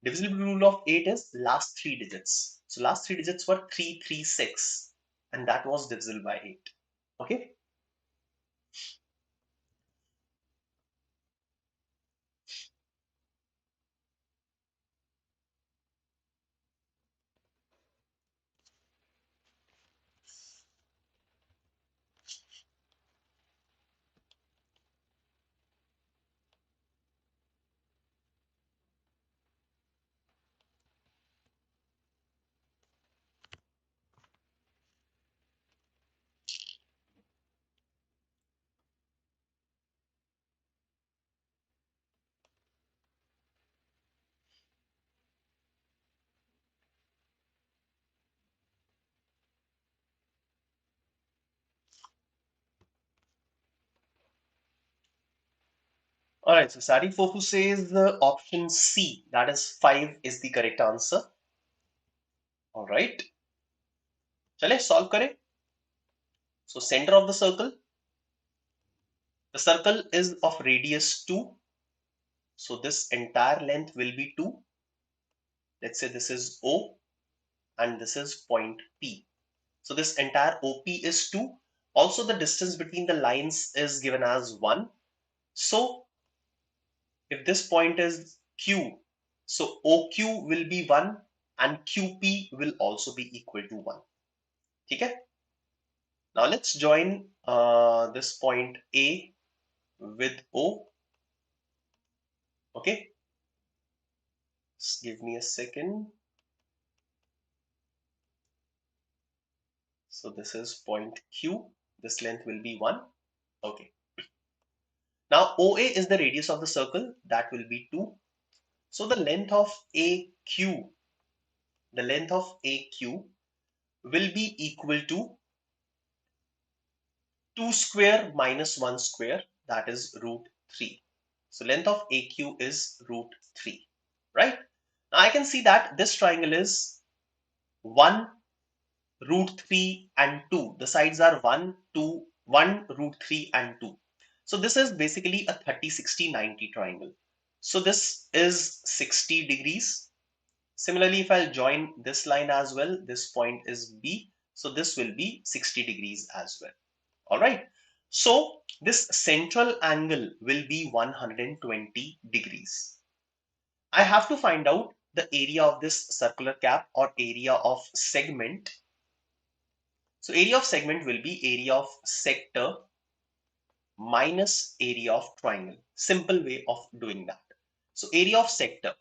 Divisibility rule of 8 is last three digits. So last three digits were 336, and that was divisible by 8. Okay. All right. So Sari Fofu says the option C, that is 5, is the correct answer. All right. Chale solve kare. So center of the circle. The circle is of radius 2. So this entire length will be 2. Let's say this is O. and this is point P. So this entire OP is 2. Also, the distance between the lines is given as 1. So if this point is Q, so OQ will be 1 and QP will also be equal to 1. Okay? Now let's join this point A with O. Okay? Just give me a second. So this is point Q. This length will be 1. Okay. Now OA is the radius of the circle. That will be 2. So the length of AQ, the length of AQ will be equal to 2 square minus 1 square, that is root 3. So length of AQ is root 3, right? Now I can see that this triangle is 1, root 3 and 2. The sides are 1, 2, 1, root 3 and 2. So this is basically a 30, 60, 90 triangle. So this is 60 degrees. Similarly, if I'll join this line as well, this point is B. So this will be 60 degrees as well. All right. So this central angle will be 120 degrees. I have to find out the area of this circular cap or area of segment. So area of segment will be area of sector minus area of triangle. Simple way of doing that. So area of sector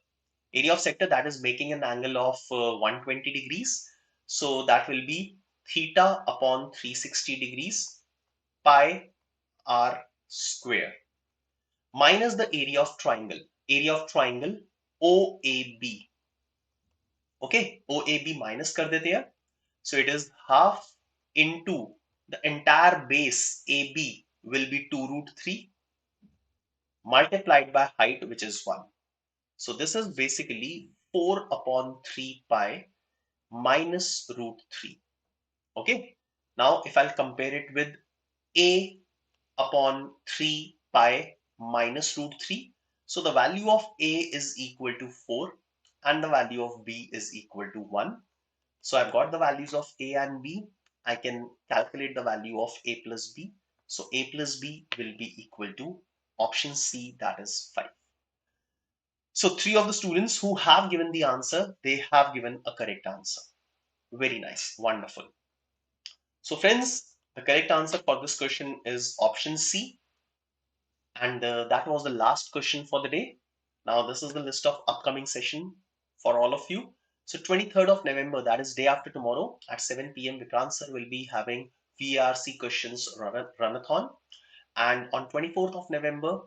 that is making an angle of 120 degrees. So that will be theta upon 360 degrees pi r square minus the area of triangle. Area of triangle OAB. Okay, OAB minus kar dete hain. So it is half into the entire base AB will be 2 root 3 multiplied by height, which is 1. So this is basically 4 upon 3 pi minus root 3. Okay. Now if I'll compare it with A upon 3 pi minus root 3. So the value of A is equal to 4 and the value of B is equal to 1. So I've got the values of A and B. I can calculate the value of A plus B. So A plus B will be equal to option C, that is 5. So 3 of the students who have given the answer, they have given a correct answer. Very nice. Wonderful. So friends, the correct answer for this question is option C. And that was the last question for the day. Now this is the list of upcoming session for all of you. So 23rd of November, that is day after tomorrow at 7 p.m. Vikrant sir will be having VRC questions runathon. And on 24th of November,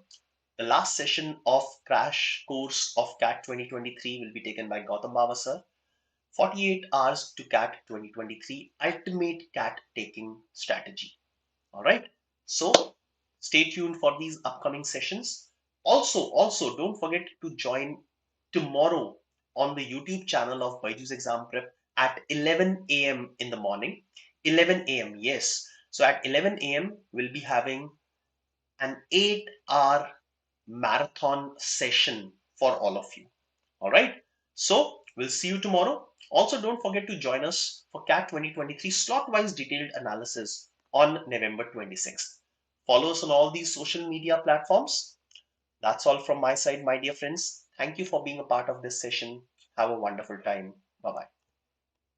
the last session of crash course of CAT 2023 will be taken by Gautam Bava sir. 48 hours to CAT 2023 ultimate CAT taking strategy. All right. So stay tuned for these upcoming sessions. Also don't forget to join tomorrow on the YouTube channel of BYJU'S Exam Prep at 11 a.m. in the morning. 11 a.m. Yes. So at 11 a.m. we'll be having an 8-hour marathon session for all of you. All right. So we'll see you tomorrow. Also, don't forget to join us for CAT 2023 slot-wise detailed analysis on November 26th. Follow us on all these social media platforms. That's all from my side, my dear friends. Thank you for being a part of this session. Have a wonderful time. Bye-bye.